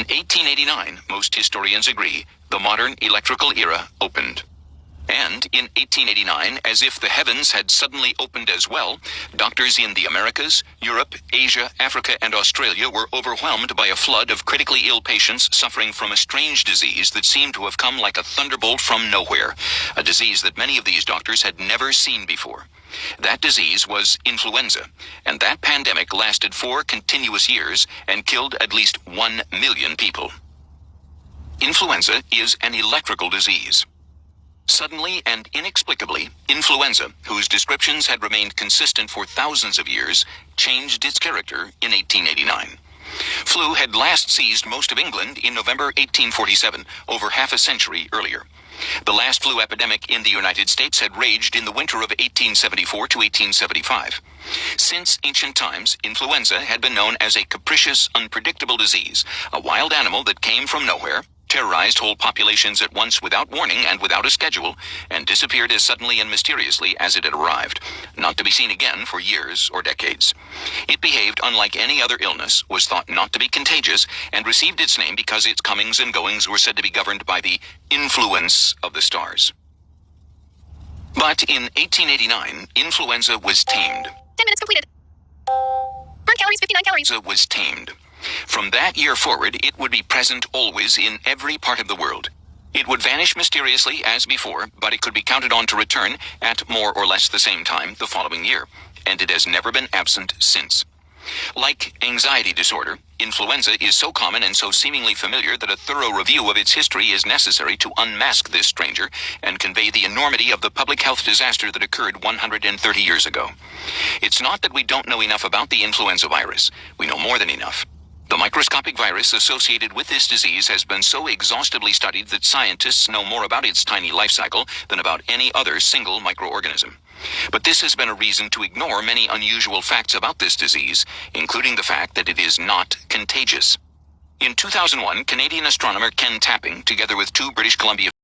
In 1889, most historians agree, the modern electrical era opened. And in 1889, as if the heavens had suddenly opened as well, doctors in the Americas, Europe, Asia, Africa, and Australia were overwhelmed by a flood of critically ill patients suffering from a strange disease that seemed to have come like a thunderbolt from nowhere, a disease that many of these doctors had never seen before. That disease was influenza, and that pandemic lasted 4 continuous years and killed at least 1 million people. Influenza is an electrical disease. Suddenly and inexplicably, influenza, whose descriptions had remained consistent for thousands of years, changed its character in 1889. Flu had last seized most of England in November 1847, over half a century earlier. The last flu epidemic in the United States had raged in the winter of 1874 to 1875. Since ancient times, influenza had been known as a capricious, unpredictable disease, a wild animal that came from nowhere, terrorized whole populations at once without warning and without a schedule, and disappeared as suddenly and mysteriously as it had arrived, not to be seen again for years or decades. It behaved unlike any other illness, was thought not to be contagious, and received its name because its comings and goings were said to be governed by the influence of the stars. But in 1889, influenza was tamed. 10 minutes completed. Burn calories, 59 calories. Influenza was tamed. From that year forward, it would be present always in every part of the world. It would vanish mysteriously as before, but it could be counted on to return at more or less the same time the following year, and it has never been absent since. Like anxiety disorder, influenza is so common and so seemingly familiar that a thorough review of its history is necessary to unmask this stranger and convey the enormity of the public health disaster that occurred 130 years ago. It's not that we don't know enough about the influenza virus. We know more than enough. The microscopic virus associated with this disease has been so exhaustively studied that scientists know more about its tiny life cycle than about any other single microorganism. But this has been a reason to ignore many unusual facts about this disease, including the fact that it is not contagious. In 2001, Canadian astronomer Ken Tapping, together with 2 British Columbia